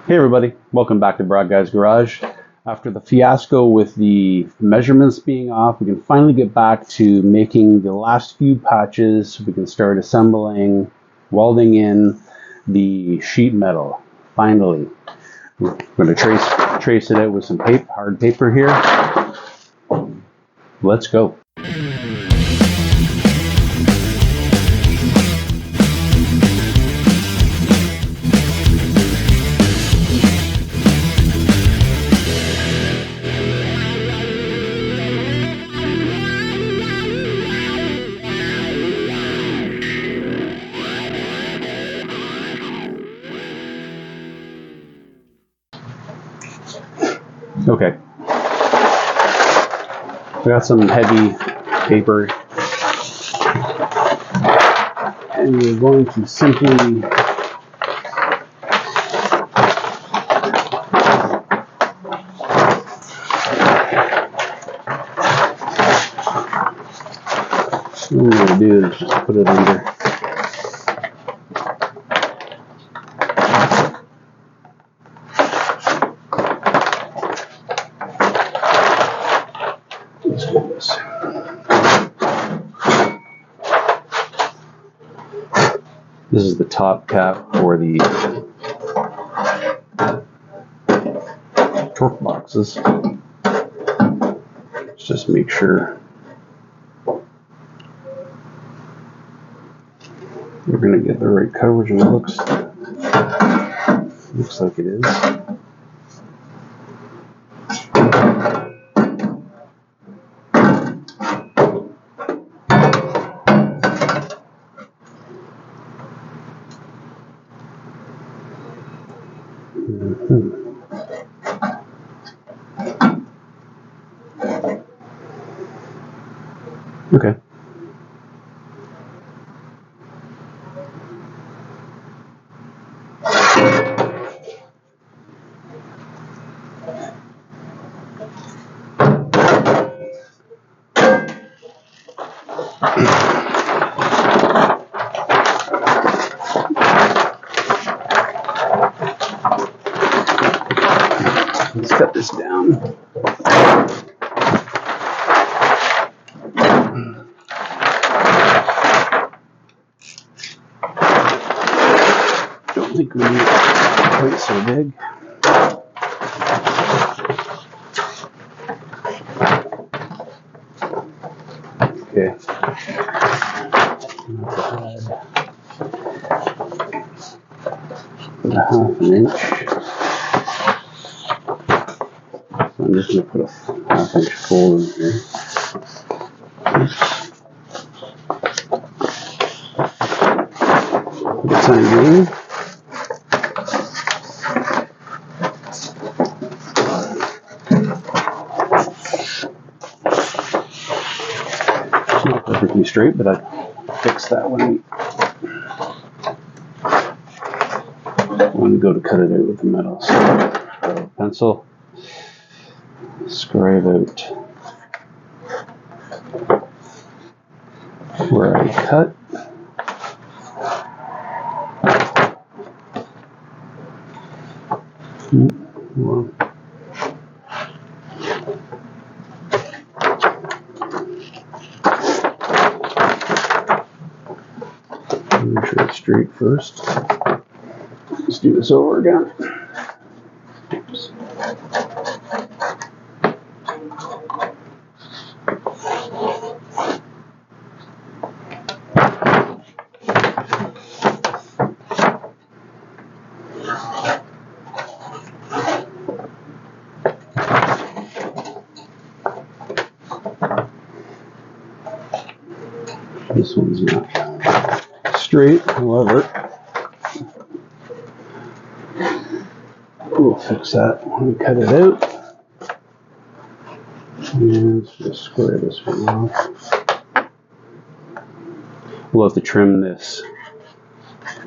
Hey everybody, welcome back to Broad Guy's Garage. After the fiasco with the measurements being off, we can finally get back to making the last few patches. We can start assembling, welding in the sheet metal. Finally, we're going to trace it out with some hard paper here. Let's go. Okay, we got some heavy paper, and we're going to simply what I'm going to do is just put it under. This is the top cap for the torque boxes. Let's just make sure we're going to get the right coverage, and it looks like it is. Okay. Let's cut this down. Don't think we need it quite so big. Okay. Put a half an inch. So I'm just going to put a half-inch fold in here. For the time being. It's not perfectly straight, but I fixed that when we go to cut it out with the metal. So, pencil, scribe out where I cut. Well, make sure it's straight first. Let's do this over again. Oops. This one's not straight, however, we'll fix that when we cut it out. And let's just square this one off. We'll have to trim this,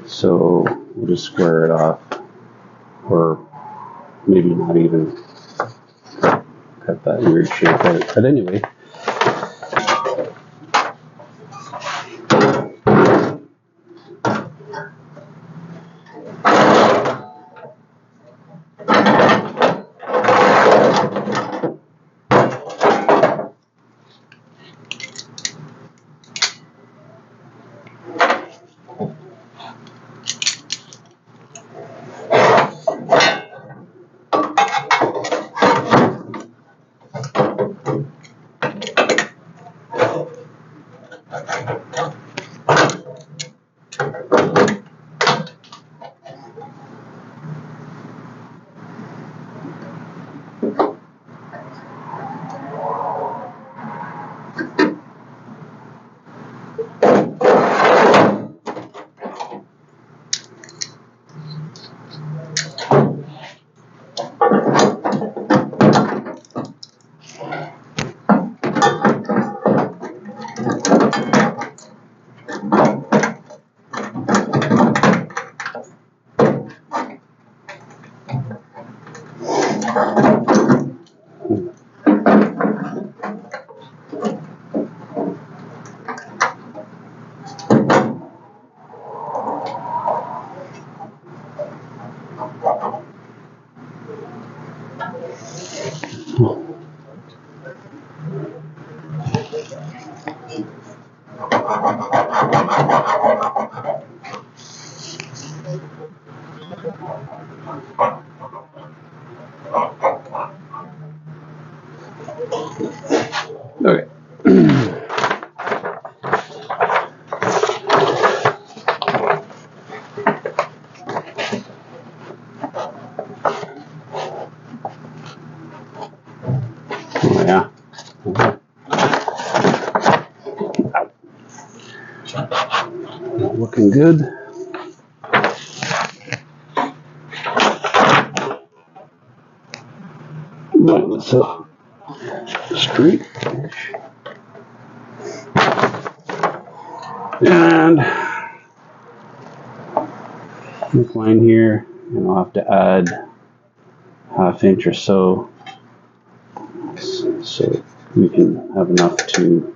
so we'll just square it off, or maybe not even cut that weird shape out. But anyway, Okay. Oh, yeah. Looking good. Line this up straight. And hook line here, and I'll have to add 1/2 inch or so we can have enough to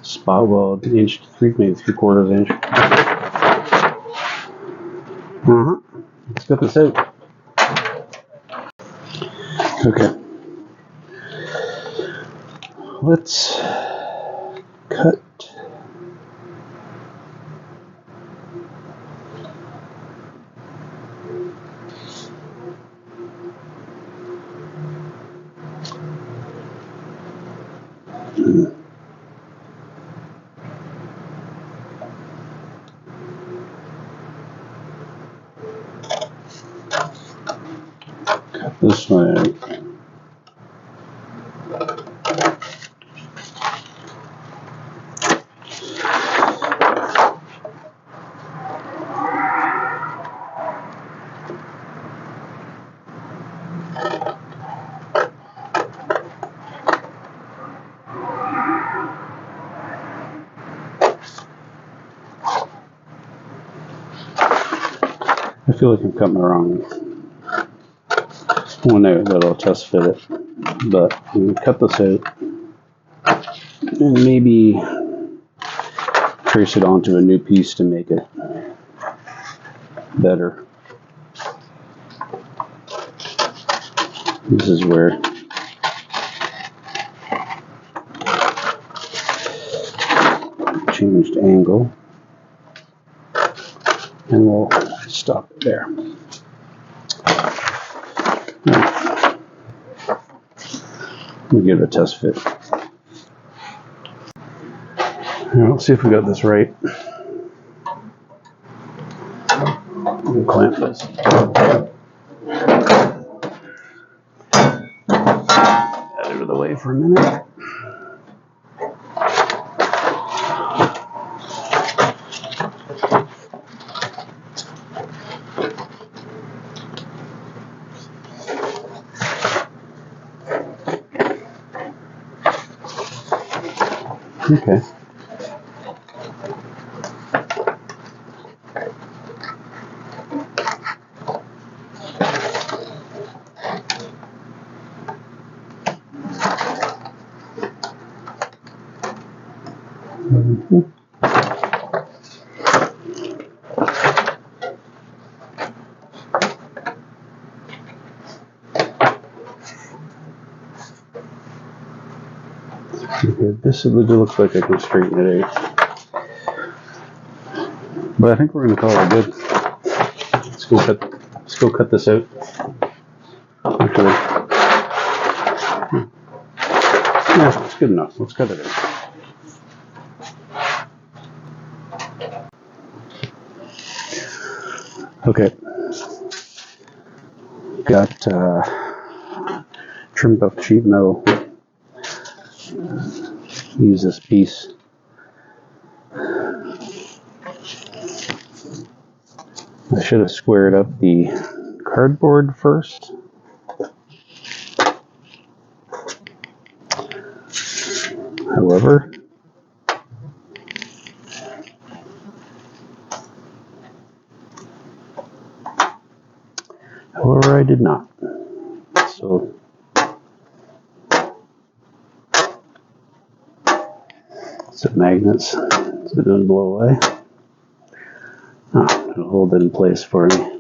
spot weld inch to maybe 3/4 inch. Let's get this out. Okay. Let's cut. Cut this one out. I feel like I'm cutting the wrong one out that I'll test fit it, but I'm going to cut this out and maybe trace it onto a new piece to make it better. This is where changed angle, and we'll stop it there. We'll give it a test fit. All right, let's see if we got this right. We'll clamp this. Out of the way for a minute. Okay. Okay, this looks like I can straighten it out. But I think we're going to call it good. Let's go cut this out. Actually, yeah, it's good enough. Let's cut it out. Okay. Got trimmed up sheet metal. Use this piece. I should have squared up the cardboard first. However, or I did not. So some magnets, so it doesn't blow away. It'll hold it in place for me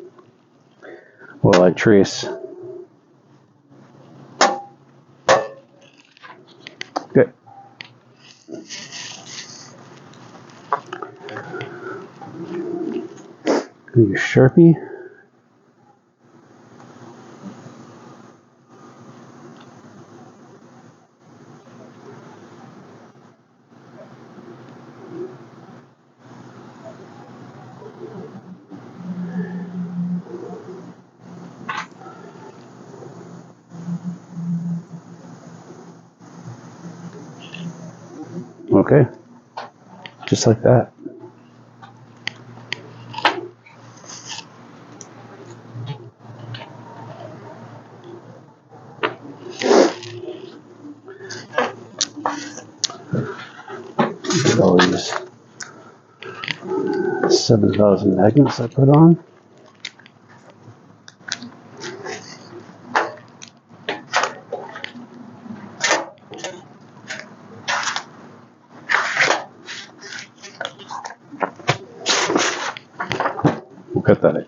while I trace. Good. Your Sharpie. Okay, just like that. All these 7,000 magnets I put on. We'll cut that out.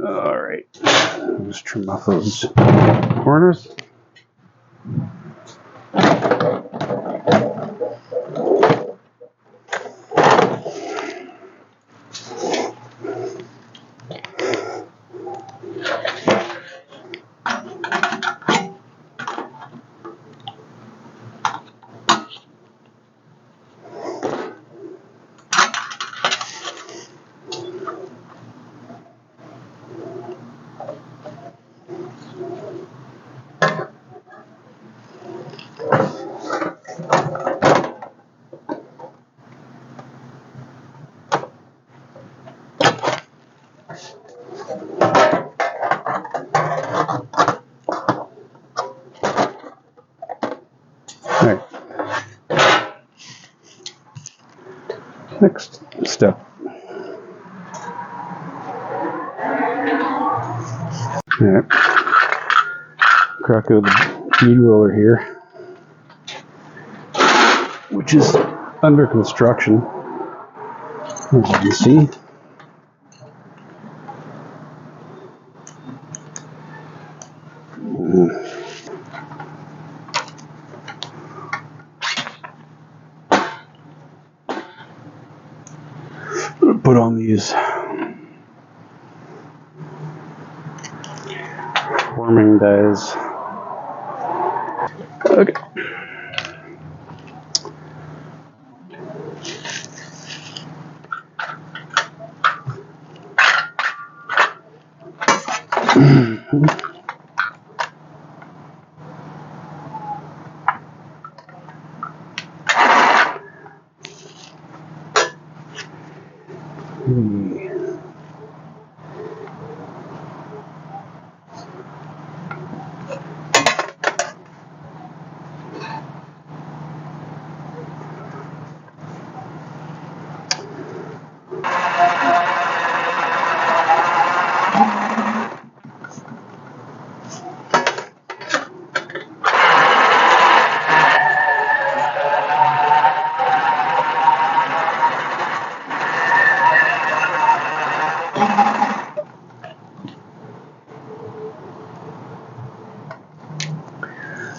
All right, let's trim off those corners. All right. Next step. All right. Crack out the bead roller here, which is under construction, as you can see. Put on these forming dies. Okay.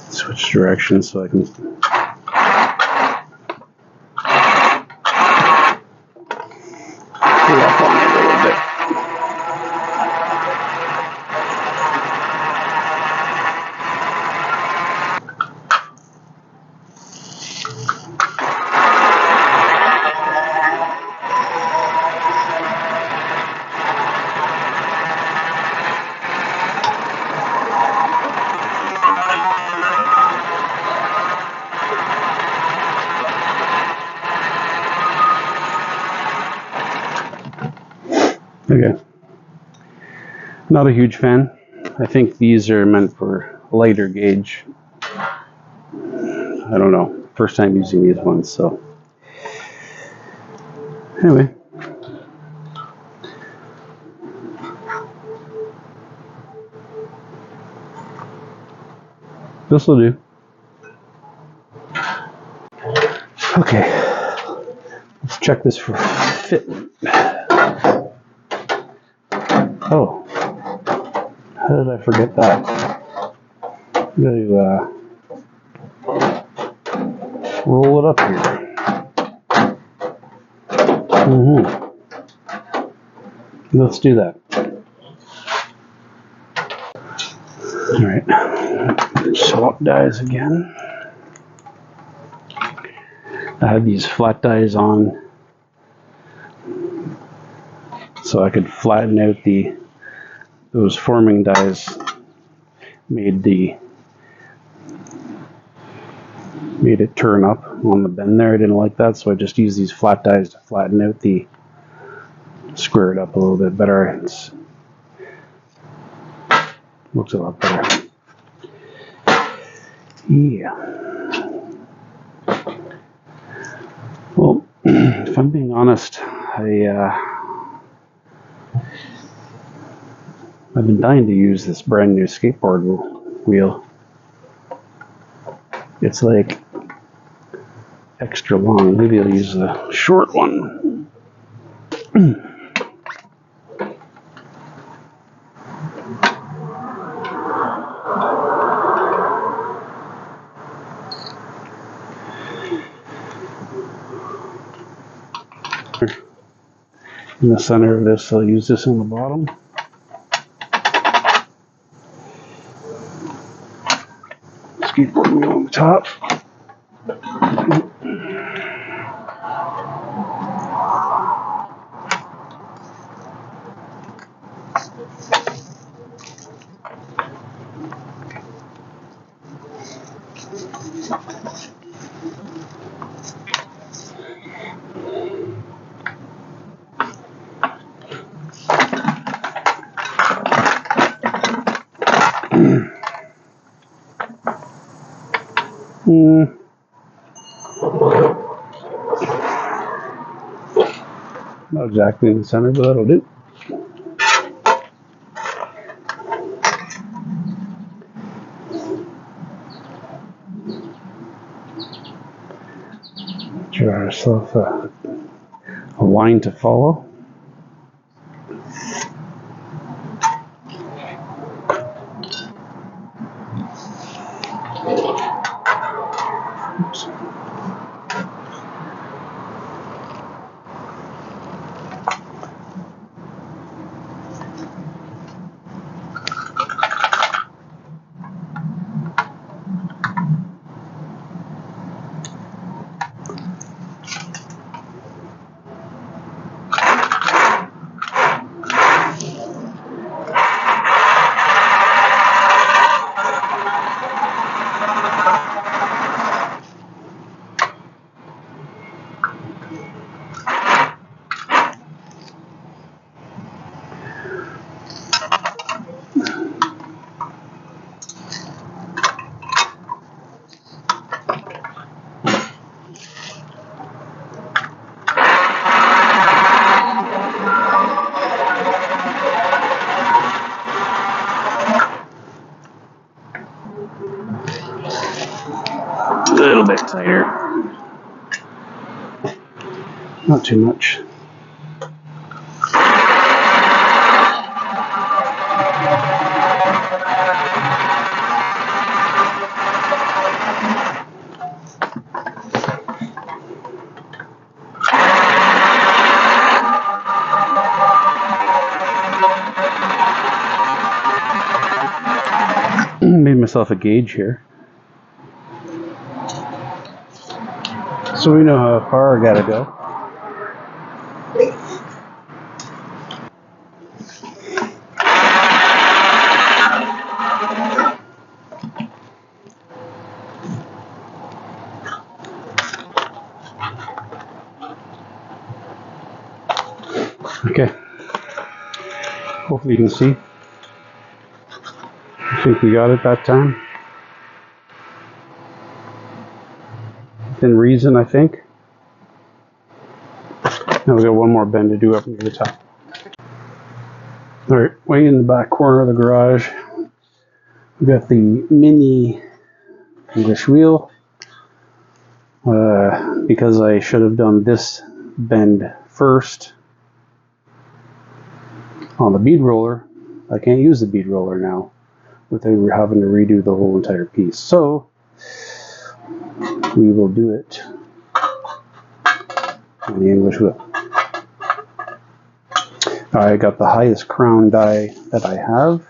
Switch directions so I can pull up on it a little bit. Okay. Not a huge fan. I think these are meant for lighter gauge. I don't know. First time using these ones, so. Anyway. This will do. Okay. Let's check this for fit. Oh. How did I forget that? I'm going to roll it up here. Let's do that. Alright. Swap dies again. I had these flat dies on so I could flatten out those forming dies. Made it turn up on the bend there. I didn't like that, so I just used these flat dies to flatten out square it up a little bit better. It looks a lot better. Yeah. Well, if I'm being honest, I've been dying to use this brand new skateboard wheel. It's like extra long. Maybe I'll use the short one. In the center of this, I'll use this in the bottom. Skateboard wheel on the top. Not exactly in the center, but that'll do. Draw ourselves a line to follow. little bit tighter. Not too much. Made myself a gauge here, so we know how far I gotta go. Okay, hopefully you can see. I think we got it that time. Within reason, I think. Now we got one more bend to do up near the top. Alright, way in the back corner of the garage, we got the mini English wheel. Because I should have done this bend first on the bead roller, I can't use the bead roller now without having to redo the whole entire piece. So we will do it on the English wheel. I got the highest crown die that I have.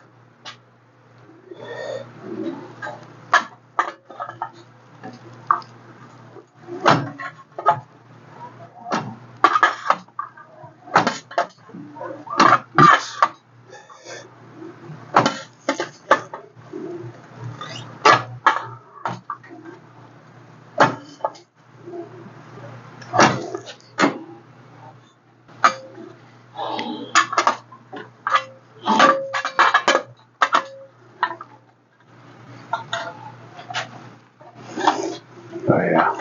Oh yeah.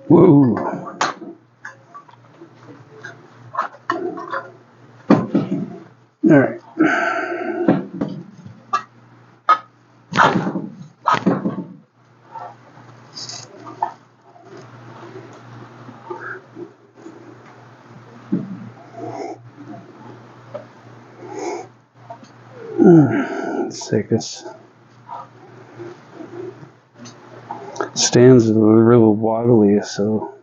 Whoa. All right. Let's take this. Stands a little wobbly, so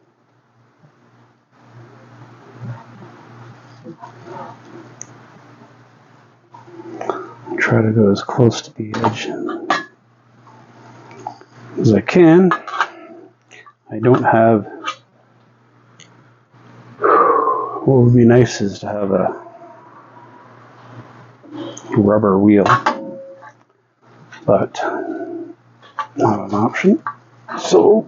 try to go as close to the edge as I can. I don't have. What would be nice is to have a rubber wheel, but not an option. So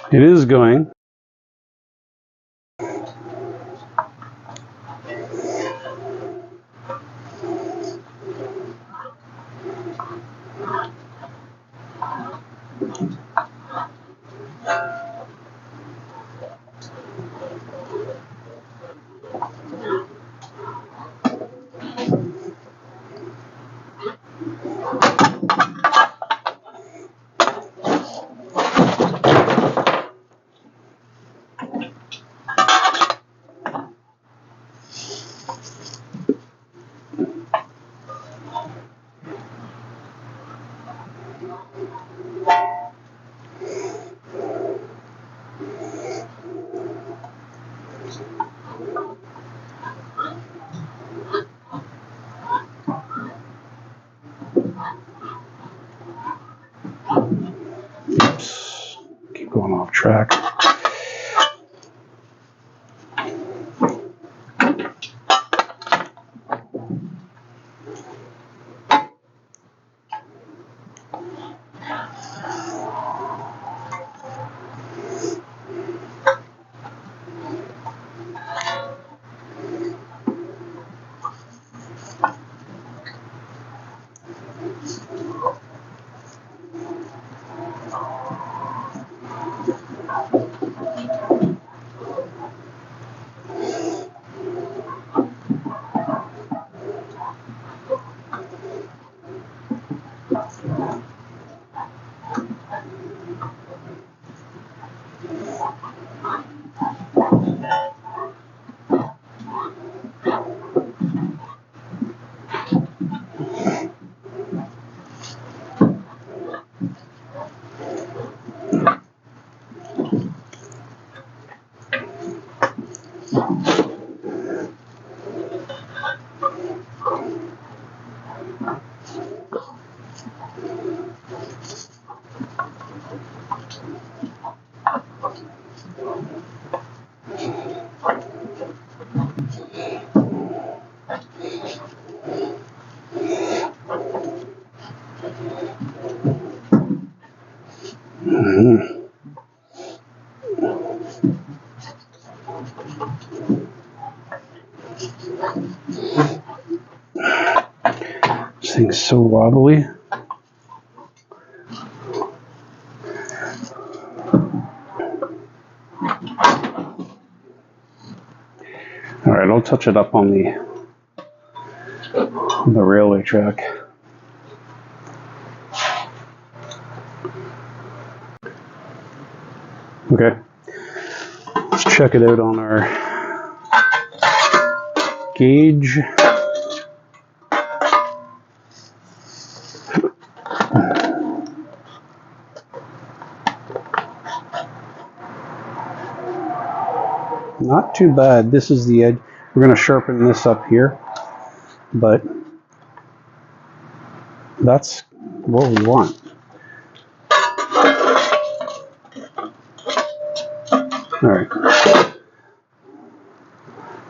it is going. Oops, keep going off track. This thing's so wobbly. All right, I'll touch it up on the railway track. Okay, let's check it out on our gauge. Not too bad. This is the edge. We're going to sharpen this up here, but that's what we want. All right.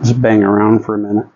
Let's bang around for a minute.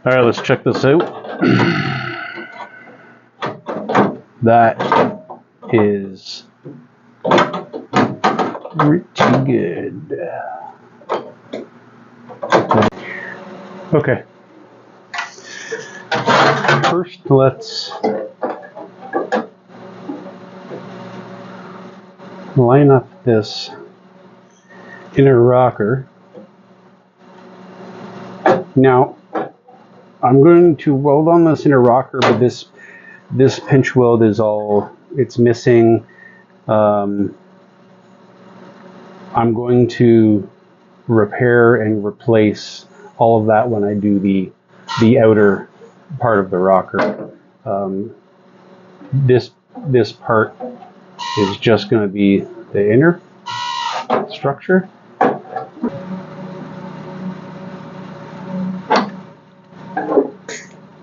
All right, let's check this out. That is pretty good. Okay. First, let's line up this inner rocker. Now, I'm going to weld on this inner rocker, but this pinch weld is it's missing. I'm going to repair and replace all of that when I do the outer part of the rocker. This part is just going to be the inner structure.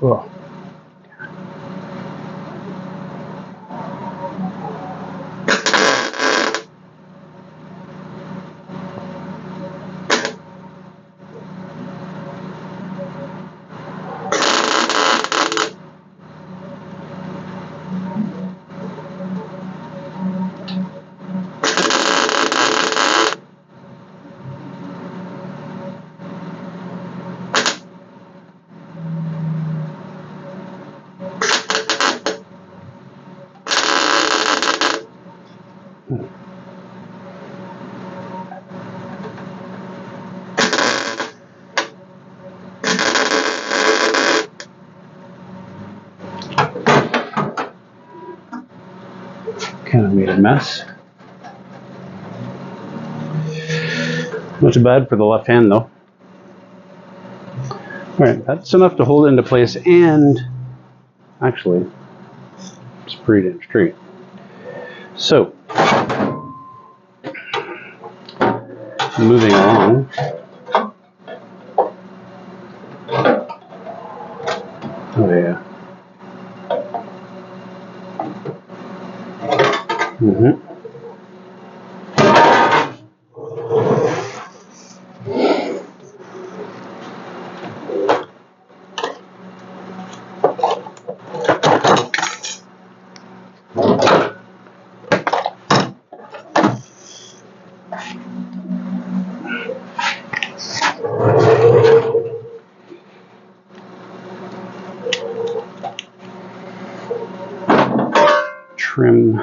Oh. Kind of made a mess. Not too bad for the left hand though. Alright, that's enough to hold it into place, and actually it's pretty damn straight. So, moving along. Oh yeah. trim.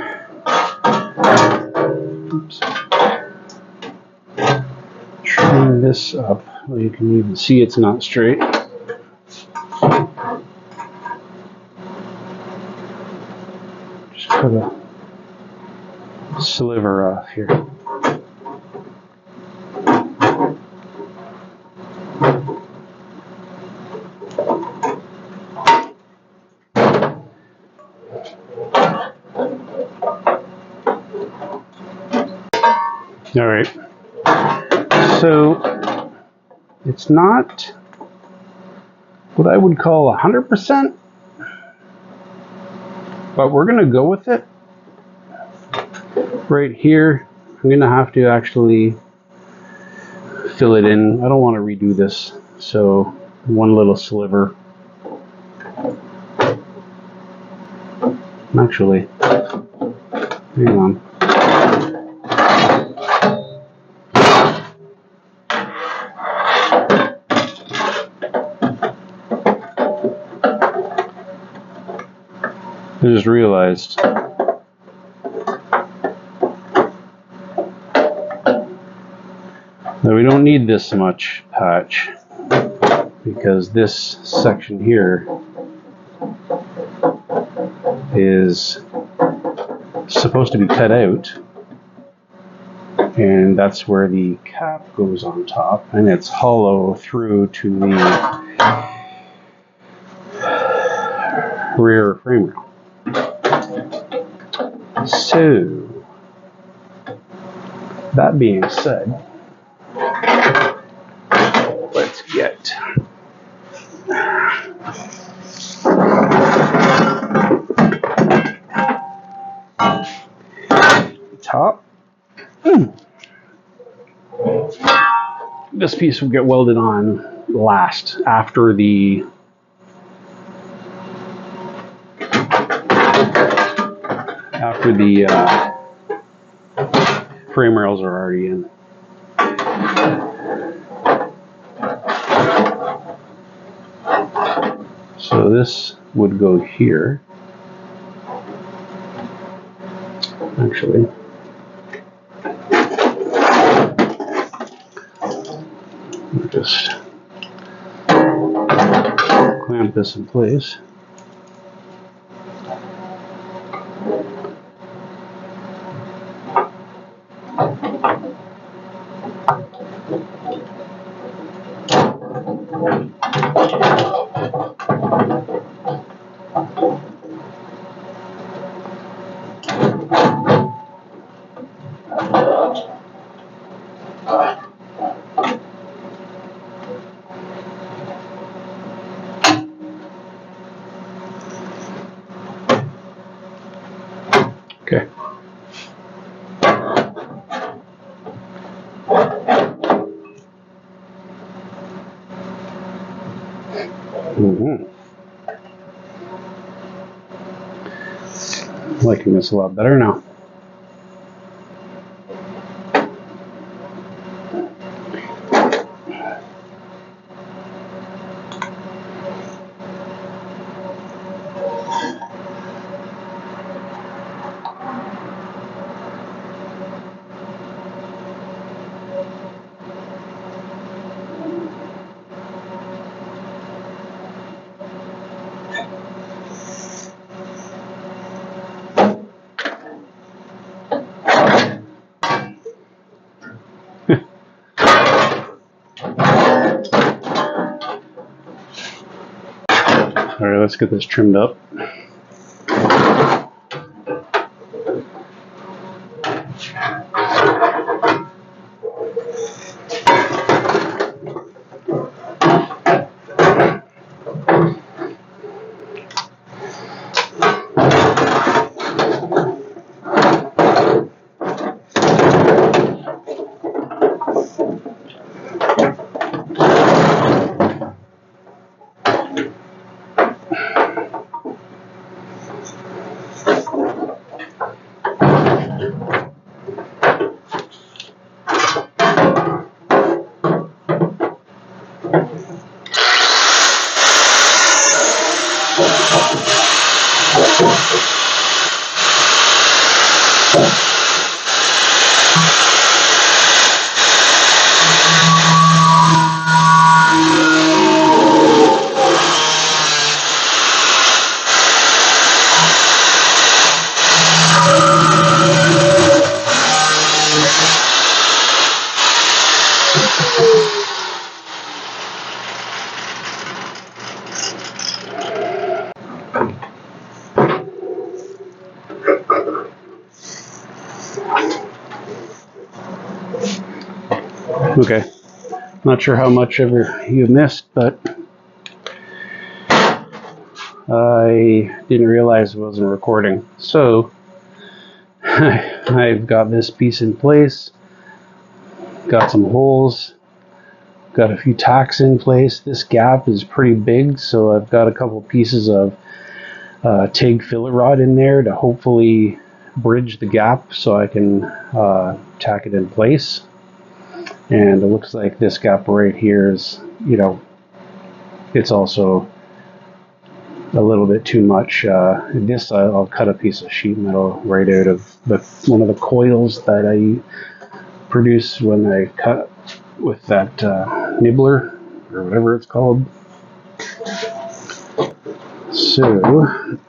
Oops. Trim this up. Well, you can even see it's not straight. Just cut a sliver off here. All right. So it's not what I would call 100%, but we're going to go with it. Right here, I'm going to have to actually fill it in. I don't want to redo this, so one little sliver. Actually, hang on. I just realized that we don't need this much patch because this section here is supposed to be cut out, and that's where the cap goes on top, and it's hollow through to the rear frame rail. So, that being said, let's get top. This piece will get welded on last after the frame rails are already in. So this would go here. Actually, just clamp this in place. Okay. Liking this a lot better now. All right, let's get this trimmed up. Okay, not sure how much ever you missed, but I didn't realize it wasn't recording. So I've got this piece in place, got some holes, got a few tacks in place. This gap is pretty big, so I've got a couple pieces of TIG filler rod in there to hopefully bridge the gap so I can tack it in place. And it looks like this gap right here is, you know, it's also a little bit too much. This I'll cut a piece of sheet metal right out of one of the coils that I produce when I cut with that nibbler or whatever it's called. So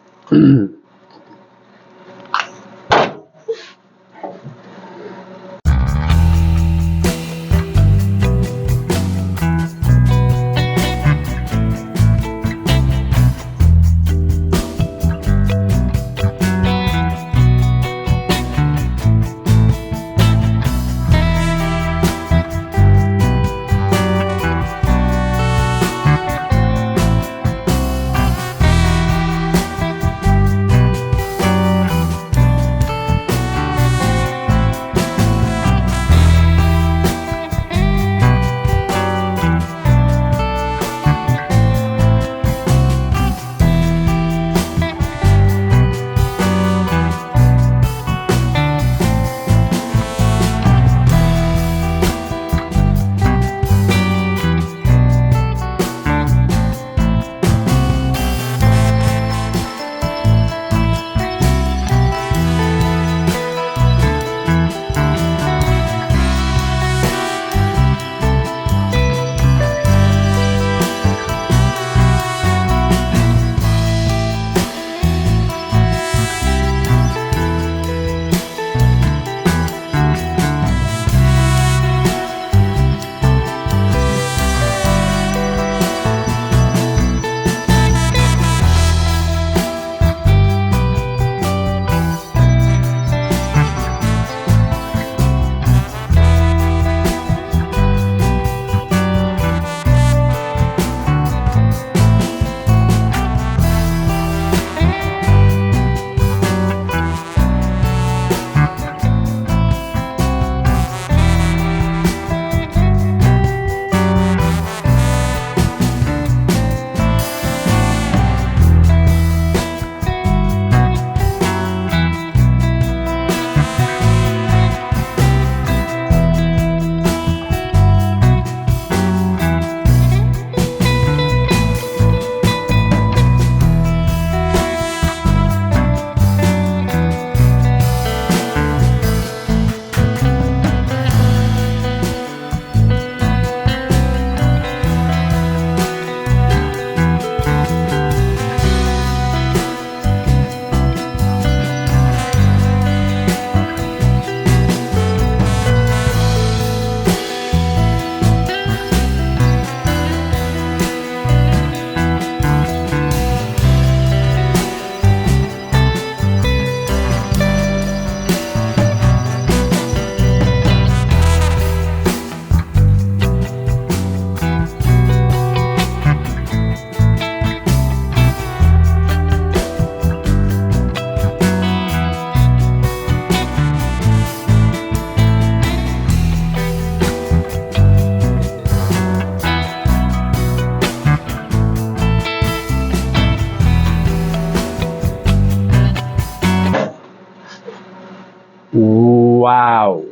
wow.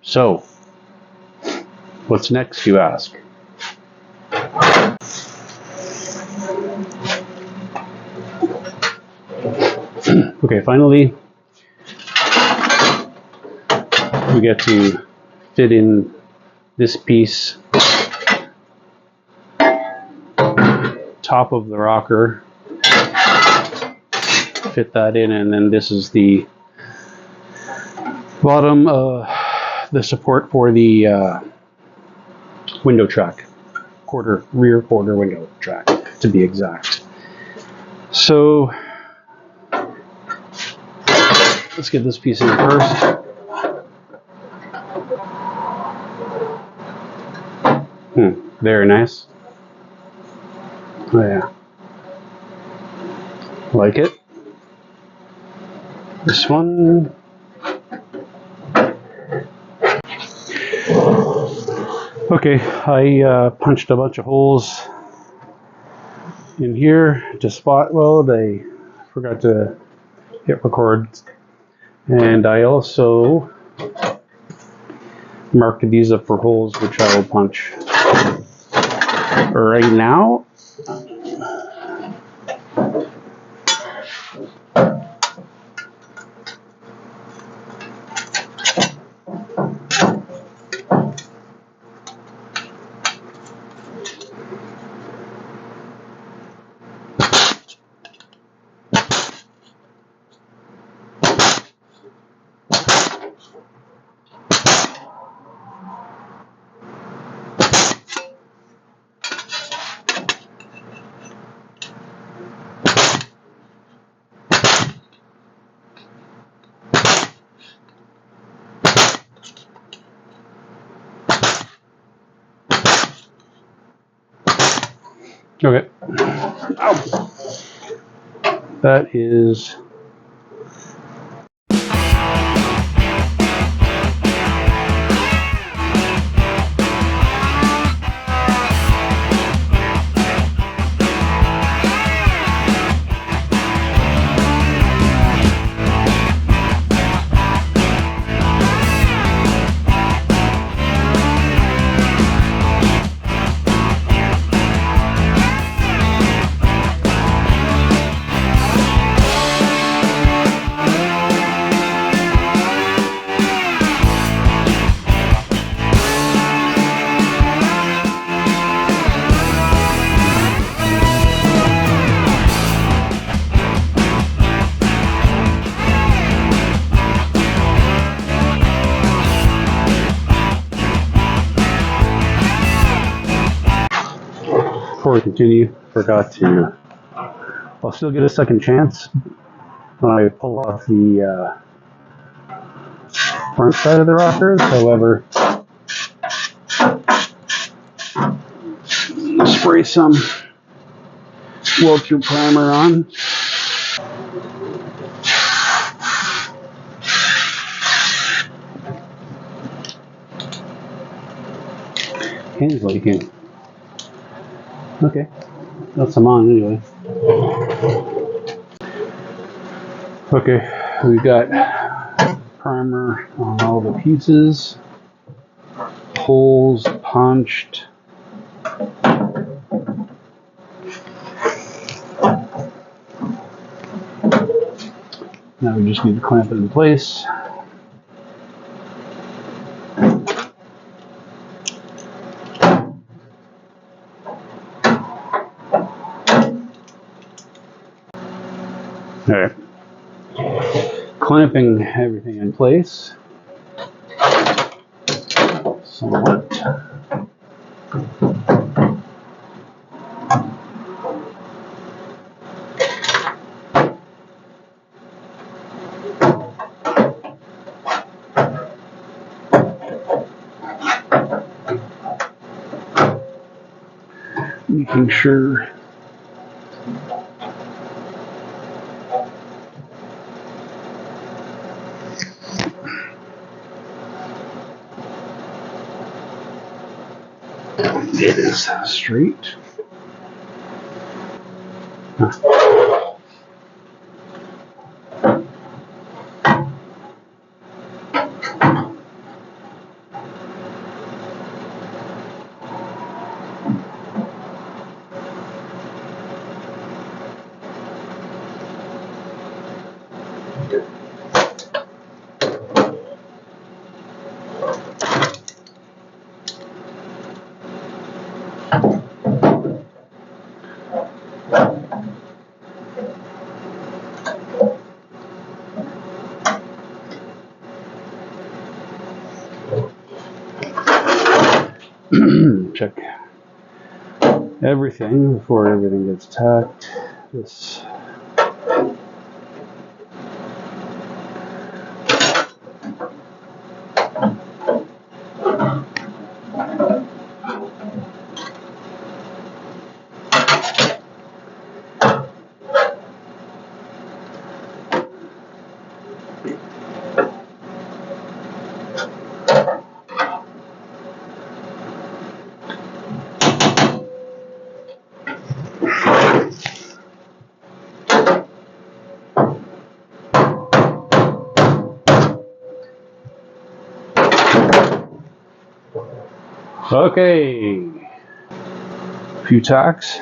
So what's next, you ask? Okay, finally we get to fit in this piece top of the rocker, fit that in, and then this is the bottom, the support for the window track, rear quarter window track to be exact. So let's get this piece in first. Very nice. Oh yeah. Like it. This one. Okay, I punched a bunch of holes in here to spot weld. I forgot to hit record. And I also marked these up for holes, which I will punch right now. Okay. Ow. That is before we continue, forgot to. I'll still get a second chance when I pull off the front side of the rockers. However, spray some weld-through primer on. Hands leaking. Okay, that's some on anyway. Okay, we got primer on all the pieces, holes punched. Now we just need to clamp it in place. All right, clamping everything in place somewhat. Making sure it is straight. Check everything before everything gets tacked. This Okay, a few tacks.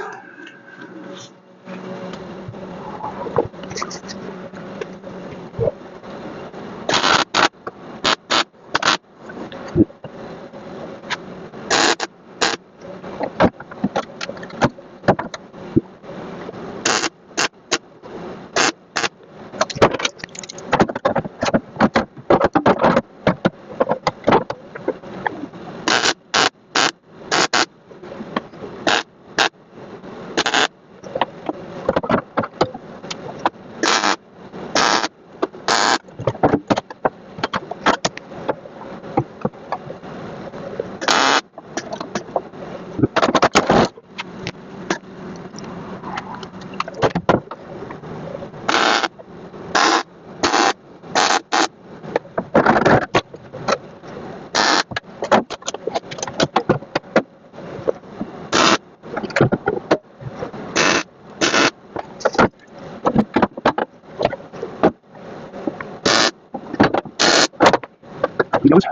He goes.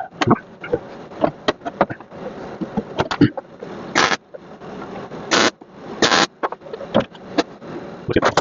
What's it?